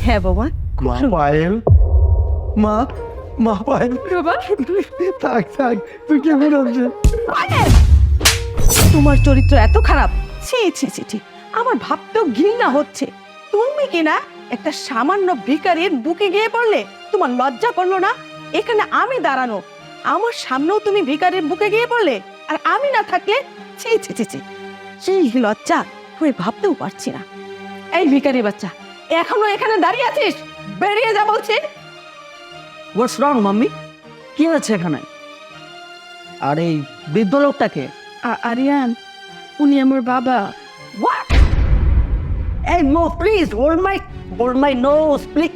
হ্যাঁ বাবা। মা পায়েল, মা মা পায়েল, বাবা থাক থাক, তুই কেমন আছিস? পায়েল! তোমার চরিত্র এত খারাপ, ছি ছি ছি ছি, আমার ভাবতেও ঘৃণা হচ্ছে। তুমি কিনা একটা সামান্য ভিখারির বুকে গিয়ে পড়লে, তোমার লজ্জা করলো না? এখানে আমি দাঁড়ানো, আমার সামনেও তুমি ভিখারির বুকে গিয়ে পড়লে, আর আমি না থাকলে? ছি ছি ছি ছি, সেই লজ্জা আমি ভাবতেও পারছি না। এই ভিখারি বাচ্চা, এখনো এখানে দাঁড়িয়ে আছিস? বেরিয়ে যা বলছি। হোয়াটস রং মাম্মি? কি হয়েছে এখানে? আর এই বৃদ্ধ লোকটাকে? আরিয়ান, উনি আমার বাবা। হোয়াট? এই no please, hold my nose please.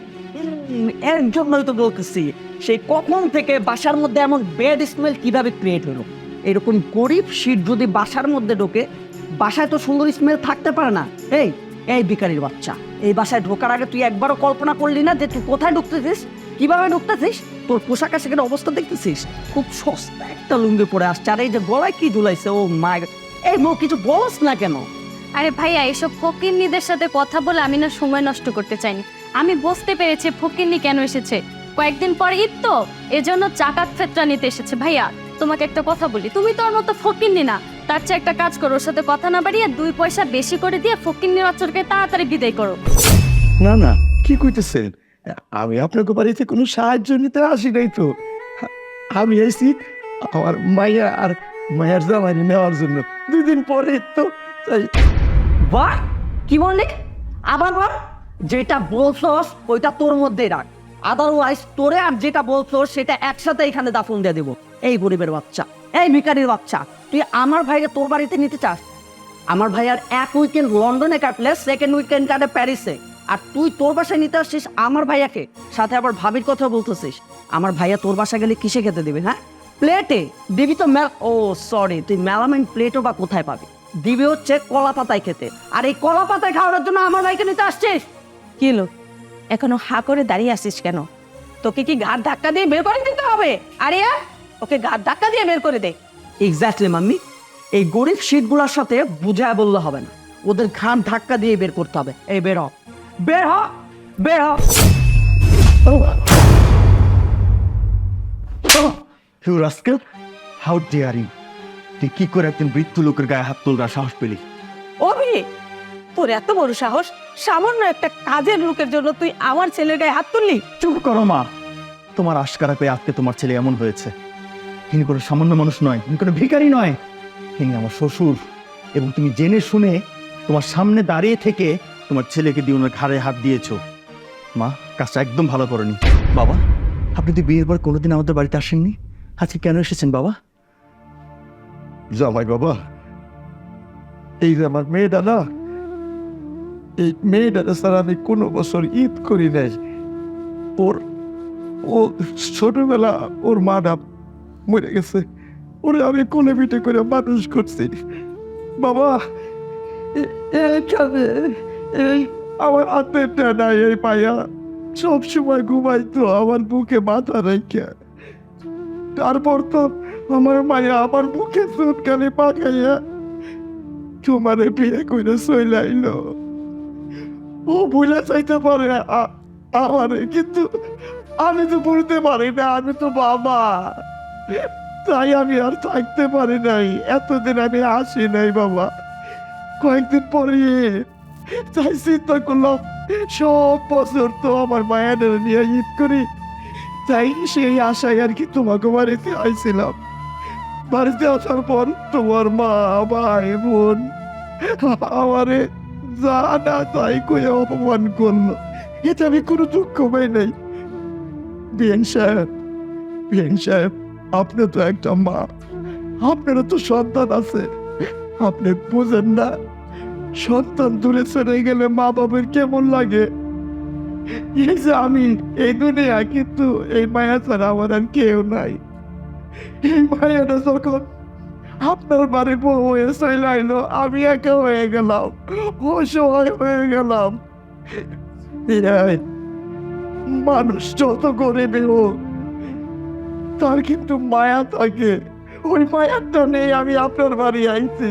এর জন্যই তো বলতেছি, সেই কখন থেকে বাসার মধ্যে এমন ব্যাড স্মেল কিভাবে ক্রিয়েট হলো? এরকম গরিব শীত যদি বাসার মধ্যে ঢোকে, বাসায় তো সুন্দর স্মেল থাকতে পারে না। এই এই ভিখারির বাচ্চা, এই বাসায় ঢোকার আগে তুই একবারও কল্পনা করলি না যে তুই কোথায় ঢুকতেছিস, কিভাবে ঢুকতেছিস? তোর পোশাক আশাকের অবস্থা দেখতেছিস, খুব সস্তা একটা লুঙ্গি পরে আসছে, আর এই যে গলায় কি ঝুলাইছে, ও মাই গড! এই মো কিছু বলস না কেন? আরে ভাইয়া, এসব ফকিন্নিদের সাথে কথা বলে আমি না সময় নষ্ট করতে চাইনি। আমি বুঝতে পেরেছি ফকিন্নি কেন এসেছে। কয়েকদিন পর ঈদ তো, এজন্য চাকাত ফেতরা নিতে এসেছে। ভাইয়া তোমাকে একটা কথা বলি, তুমি তো ওর মতো ফকিন্নি না। তার চেয়ে একটা কাজ করো, ওর সাথে কথা না বাড়িয়ে 2 পয়সা বেশি করে দিয়ে ফকিন্নির বাচ্চাকে তাড়াতাড়ি বিদায় করো। না না, কি কইতেছেন? আমি আপনাকে বাড়িতে কোনো সাহায্য নিতে আসি নাই তো। আমি এসেছি আমার মাইয়া আর মায়ের জামাই নেওয়ার জন্য। 2 দিন পরে তো তাই। বাহ, কি বললি? আবার বল। যেটা বলছস ওইটা তোর মধ্যেই রাখ, আদারওয়াইজ তোরে আর যেটা বলছস সেটা একসাথে এখানে দাফন দিয়ে দেবো। এই গরিবের বাচ্চা, এই ভিখারির বাচ্চা, তুই আমার ভাইকে তোর বাড়িতে নিতে চাস? আমার ভাইয়ার 1 উইকেন্ড লন্ডনে কাটলে 2nd উইকেন্ড কাটে প্যারিসে, আর তুই তোর বাসায় নিতে আসছিস আমার ভাইয়াকে, সাথে আবার ভাবির কথা বলতেছিস। আমার ভাইয়া তোর বাসা গেলে কিসে খেতে দেবে? হ্যাঁ, প্লেটে দিবি তো। ও সরি, তুই মেলামাইন প্লেটও বা কোথায় পাবি? দিবি হচ্ছে কলা পাতায় খেতে, আর এই কলা পাতায় খাওয়ানোর জন্য আমার ভাইকে নিতে আসছিস? কি হলো, এখনো হা করে দাঁড়িয়ে আসিস কেন? তোকে কি ঘাট ধাক্কা দিয়ে বের করে দিতে হবে? আরিয়া, ওকে ঘাট ধাক্কা দিয়ে বের করে দে। এক্স্যাক্টলি মাম্মি, এই গরিব শীতগুলোর সাথে বুঝায় বললে হবে না, ওদের ঘাট ধাক্কা দিয়ে বের করতে হবে। এই বের হ, বের হ, বের হ। You rascal, how dare you! তুই কি করে একজন বৃদ্ধ লোকের গায়ে হাত তোলার সাহস পেলি? অভি, তোর এত বড় সাহস! সামান্য একটা কাজের লোকের জন্য তুই আমার ছেলের গায়ে হাত তুললি? চুপ করো মা। তোমার আশকারা পেয়ে আজকে তোমার ছেলে এমন হয়েছে। ইনি কোনো সামান্য মানুষ নয়, ইনি কোনো ভিখারি নয়, ইনি আমার শ্বশুর। এবং তুমি জেনে শুনে তোমার সামনে দাঁড়িয়ে থেকে তোমার ছেলেকে দিয়ে ওনার ঘাড়ে হাত দিয়েছো। মা, কাজটা একদম ভালো করনি। বাবা, আপনি তো বিয়ের পর কোনোদিন আমাদের বাড়িতে আসেননি, আজকে কেন এসেছেন বাবা? জামাই বাবা, এই যে আমার মেয়েটা না, এই মেয়েটা স্যার আমি কোনো বছর ঈদ করি নাই। ও ছোটবেলা ওর মাটা মরে গেছে, ওরে আমি কোলে পিঠে করে মানুষ করছি। বাবা, এইখানে এই আমার হাতেরটা নাই, এই পায়া সবসময় ঘুমাইতো আমার বুকে মাথা রেখে। তারপর তো আমার মায়া আমার বুকে চুটকালি পাকাইয়া তোমারে বিয়ে করে চলে আইলো। ও ভুলে চাইতে পারে আমারে, কিন্তু আমি তো বলতে পারি না, আমি তো বাবা। তাই আমি আর থাকতে পারি নাই, এতদিন আমি আসি নাই বাবা। কয়েকদিন পরে তাই চিন্তা করলাম সব বছর তো আমার মায়ের নিয়ে ঈদ করি, তাই সেই আশায় আর কি তোমাকে বাড়িতে আইছিলাম। বাড়িতে আসার পর তোমার মা, ভাই, বোন আমারে যা না তাই কয়ে অপমান করলো, এতে আমি কোনো দুঃখ পাই নাই। বিএন সাহেব, আপনি তো একটা মা, আপনারও তো সন্তান আছে, আপনি বুঝেন না সন্তান দূরে চলে গেলে মা বাবার কেমন লাগে? এই যে আমি এই দুনিয়া, কিন্তু এই মায়া ছাড়া আমার আর কেউ নাই। এই মায়াটা যখন আপনার বাড়ির বউ হয়ে চলে আইলো, আমি একা হয়ে গেলাম, অসহায় হয়ে গেলাম। এই মানুষ যত গরিব হোক, তার কিন্তু মায়া থাকে। ওই মায়াটা নেই আমি আপনার বাড়ি আইছি।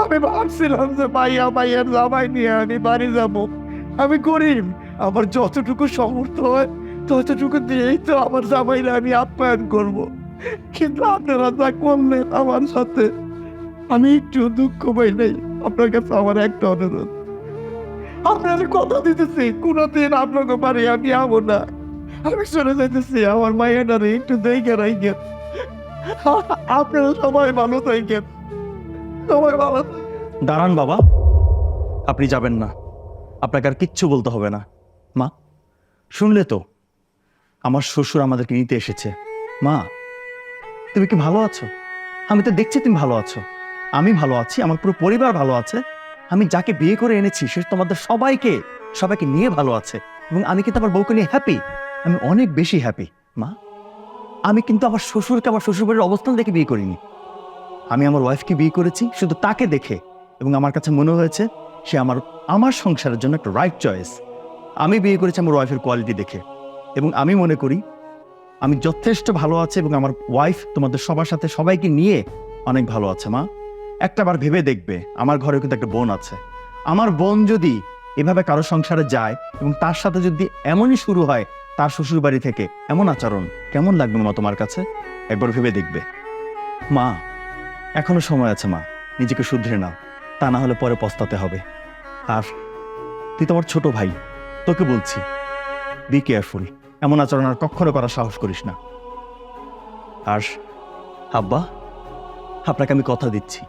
আমি ভাবছিলাম যে মাইয়ের জামাই নিয়ে আমি বাড়ি যাব। আমি গরিব, আমার যতটুকু সমর্থ হয় ততটুকু দিয়েই তো আমার জামাইরা আমি আপ্যায়ন করব। কিন্তু আপনারা যা করলেন আমার সাথে, আমি একটু দুঃখ পাই নাই। আপনার কাছে আমার একটা অনুরোধ, আপনার কথা দিতেছি কোনোদিন আপনাকে পারে আমি যাবো না। আমি চলে যাইতেছি, আমার মায়েরারে একটু দেখে রাখেন। আপনারা সবাই ভালো থাকেন, সবাই ভালো থাকেন। দাঁড়ান বাবা, আপনি যাবেন না, আপনাকে আর কিচ্ছু বলতে হবে না। মা, শুনলে তো, আমার শ্বশুর আমাদেরকে নিতে এসেছে। মা, তুমি কি ভালো আছো? আমি তো দেখছি তুমি ভালো আছো, আমি ভালো আছি, আমার পুরো পরিবার ভালো আছে। আমি যাকে বিয়ে করে এনেছি সে তোমাদের সবাইকে নিয়ে ভালো আছে, এবং আমি কিন্তু আমার বউকে নিয়ে হ্যাপি। আমি অনেক বেশি হ্যাপি। মা, আমি কিন্তু আমার শ্বশুরকে আমার শ্বশুরবাড়ির অবস্থান দেখে বিয়ে করিনি। আমি আমার ওয়াইফকে বিয়ে করেছি শুধু তাকে দেখে, এবং আমার কাছে মনে হয়েছে সে আমার সংসারের জন্য একটা রাইট চয়েস। আমি বিয়ে করেছি আমার ওয়াইফের কোয়ালিটি দেখে, এবং আমি মনে করি আমি যথেষ্ট ভালো আছি, এবং আমার ওয়াইফ তোমাদের সবার সাথে সবাইকে নিয়ে অনেক ভালো আছে। মা, একটাবার ভেবে দেখবে, আমার ঘরে কিন্তু একটা বোন আছে। আমার বোন যদি এভাবে কারো সংসারে যায় এবং তার সাথে যদি এমনই শুরু হয় তার শ্বশুর বাড়ি থেকে এমন আচরণ, কেমন লাগবে মা তোমার কাছে? একবার ভেবে দেখবে। মা, এখনো সময় আছে মা, নিজেকে শুধরে নাও, তা না হলে পরে পস্তাতে হবে। আর তুই তোমার ছোট ভাই, তোকে বলছি, বি কেয়ারফুল, এমন আচরণ আর কখনো করার সাহস করিস না। আর আব্বা, আপনাকে আমি কথা দিচ্ছি,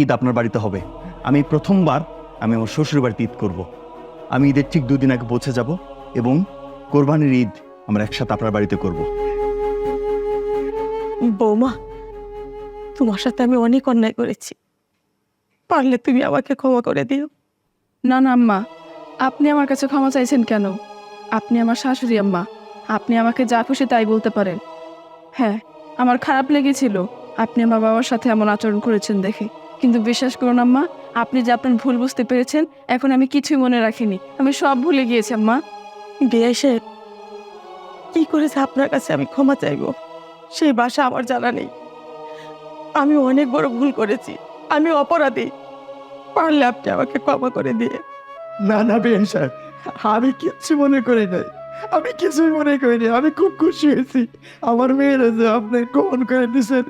ঈদ আপনার বাড়িতে হবে। আমি প্রথমবার আমি আমার শ্বশুর বাড়িতে ঈদ করব। আমি ঈদের ঠিক 2 দিন আগে পৌঁছে যাব, এবং কোরবানির ঈদ আমরা একসাথে আপনার বাড়িতে করব। বৌমা, তোমার সাথে আমি অনেক অন্যায় করেছি, পারলে তুমি আমাকে ক্ষমা করে দিও। না না আম্মা, আপনি আমার কাছে ক্ষমা চাইছেন কেন? আপনি আমার শাশুড়ি আম্মা, আপনি আমাকে যা খুশি তাই বলতে পারেন। হ্যাঁ, আমার খারাপ লেগেছিল আপনি আমার বাবার সাথে এমন আচরণ করেছেন দেখে, কিন্তু বিশ্বাস করুন আম্মা, আপনি যে আপনার ভুল বুঝতে পেরেছেন, এখন আমি কিছুই মনে রাখিনি, আমি সব ভুলে গিয়েছি আম্মা। বিয়ে সাহেব, কি করেছে আপনার কাছে আমি ক্ষমা চাইব সেই ভাষা আমার জানা নেই। আমি অনেক বড় ভুল করেছি, আমি অপরাধী, পারলে আপনি আমাকে ক্ষমা করে দিয়ে। না না বেন সাহেব, আমি কিচ্ছু মনে করি নাই, আমি কিছুই মনে করিনি। আমি খুব খুশি হয়েছি আমার মেয়েরা যে আপনি গ্রহণ করে দিয়েছেন,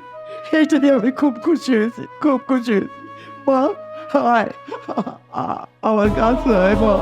এইটা নিয়ে আমি খুব খুশি হয়েছি, খুব খুশি হয়েছি। মা, হায়, আমার কাছে আয় মা।